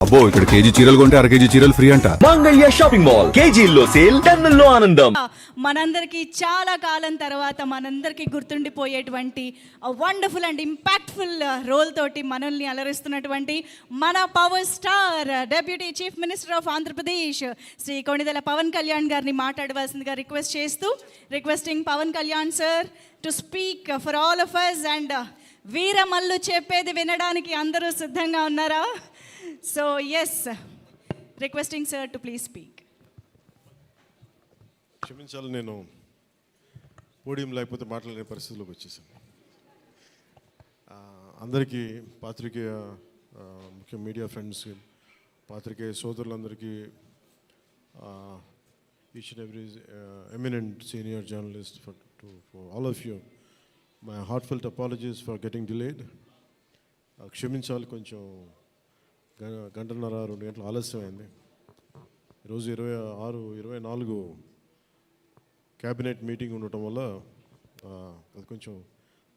అబ్బో ఇక్కడ కేజీ చీరలు కొంటే అర కేజీ చీరలు ఫ్రీ అంట. మంగళ్య షాపింగ్ మాల్, కేజీల్లో సేల్, టన్నుల్లో ఆనందం. మనందరికీ చాలా కాలం తర్వాత మనందరికీ గుర్తుండిపోయేటువంటి వండర్ఫుల్ అండ్ ఇంపాక్ట్ఫుల్ రోల్ తోటి మనల్ని అలరిస్తున్నటువంటి మన power star deputy chief minister of Andhra Pradesh Shri Konidela Pawan Kalyan గారిని మాట్లాడవలసిందిగా requesting Pawan Kalyan sir to speak for all of us. And Veeramallu చెప్పేది వినడానికి అందరూ సిద్ధంగా ఉన్నారా? So yes, requesting sir to please speak. క్షమించాలి, నేను పోడియం లేకపోతే మాట్లాడే పరిస్థితిలోకి వచ్చేసాను. అందరికీ పాత్రికేయ ముఖ్య మీడియా ఫ్రెండ్స్, పాత్రికేయ సోదరులందరికీ, each and every eminent senior journalist, for all of you my heartfelt apologies for getting delayed. క్షమించాలి, కొంచెం గంటన్నర 2 గంటలు ఆలస్యమైంది. ఈరోజు 26-24 క్యాబినెట్ మీటింగ్ ఉండటం వల్ల అది కొంచెం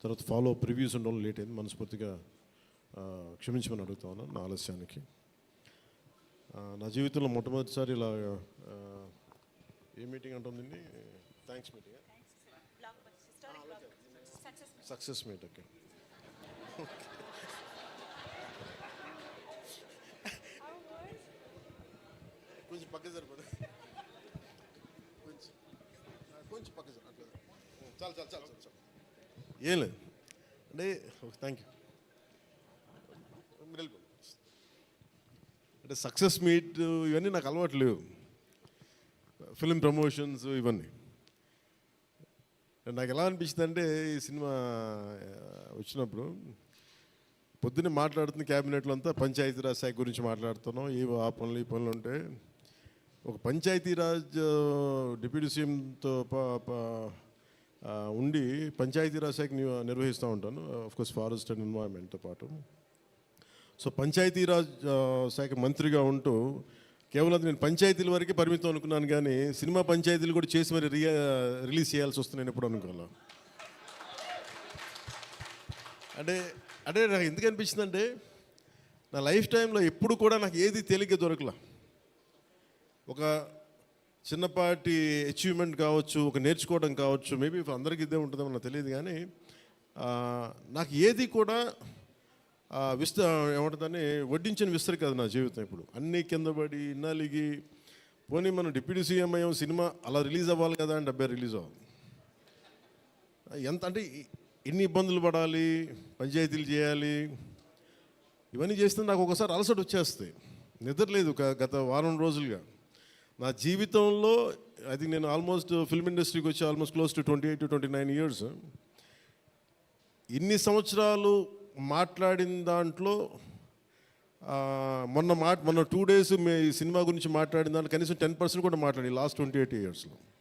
తర్వాత ఫాలో అప్ రివ్యూస్ ఉండడం లేట్ అయింది. మనస్ఫూర్తిగా క్షమించమని అడుగుతా ఉన్నాను నా ఆలస్యానికి. నా జీవితంలో మొట్టమొదటిసారి ఇలా ఏ మీటింగ్ అంటుందండి? Thanks meeting, success meet. Okay, కొంచెం పక్క సరిపోతుంది, కొంచెం పక్క అట్లా చాలు చాలు చాలు చాలు ఏం లేదు అంటే. Thank you. అంటే సక్సెస్ మీట్ ఇవన్నీ నాకు అలవాటు లేవు, ఫిల్మ్ ప్రమోషన్స్ ఇవన్నీ. నాకు ఎలా అనిపించింది అంటే, ఈ సినిమా వచ్చినప్పుడు పొద్దున్నే మాట్లాడుతున్న క్యాబినెట్లో అంతా పంచాయతీరాజ్ శాఖ గురించి మాట్లాడుతున్నాం. ఆ పనులు ఈ పనులు ఉంటే ఒక పంచాయతీరాజ్ డిప్యూటీ సీఎంతో ఉండి పంచాయతీరాజ్ శాఖ నిర్వహిస్తూ ఉంటాను, ఆఫ్కోర్స్ ఫారెస్ట్ అండ్ ఎన్వైరన్మెంట్తో పాటు. సో పంచాయతీరాజ్ శాఖ మంత్రిగా ఉంటూ కేవలం నేను పంచాయతీల వరకే పరిమితం అనుకున్నాను, కానీ సినిమా పంచాయతీలు కూడా చేసి మరి రిలీజ్ చేయాల్సి వస్తుంది నేను ఎప్పుడు అనుకోలే. అంటే నాకు ఎందుకు అనిపించిందంటే, నా లైఫ్ టైంలో ఎప్పుడు కూడా నాకు ఏది తేలిగ్గా దొరకలా. ఒక చిన్నపాటి అచీవ్మెంట్ కావచ్చు, ఒక నేర్చుకోవడం కావచ్చు, మేబీ అందరికీ ఇదే ఉంటుందేమో నాకు తెలియదు, కానీ నాకు ఏది కూడా ఏమంటుందని వడ్డించిన విస్తరి కాదు నా జీవితం. ఇప్పుడు అన్నీ కింద పడి ఇన్నాళ్ళకి పోనీ మనం డిప్యూటీ సీఎం అయ్యాం, సినిమా అలా రిలీజ్ అవ్వాలి కదా అని 70 రిలీజ్ అవ్వాలి. ఎంత అంటే ఎన్ని ఇబ్బందులు పడాలి, పంచాయతీలు చేయాలి, ఇవన్నీ చేస్తే నాకు ఒకసారి అలసట వచ్చేస్తాయి. నిద్ర లేదు గత వారం రోజులుగా. నా జీవితంలో ఐ థింక్ నేను ఆల్మోస్ట్ ఫిల్మ్ ఇండస్ట్రీకి వచ్చి ఆల్మోస్ట్ క్లోజ్ టు 28-29 ఇయర్స్. ఇన్ని సంవత్సరాలు మాట్లాడిన దాంట్లో మొన్న 2 days ఈ సినిమా గురించి మాట్లాడిన దాంట్లో కనీసం 10% కూడా మాట్లాడి లాస్ట్ 28 ఇయర్స్లో.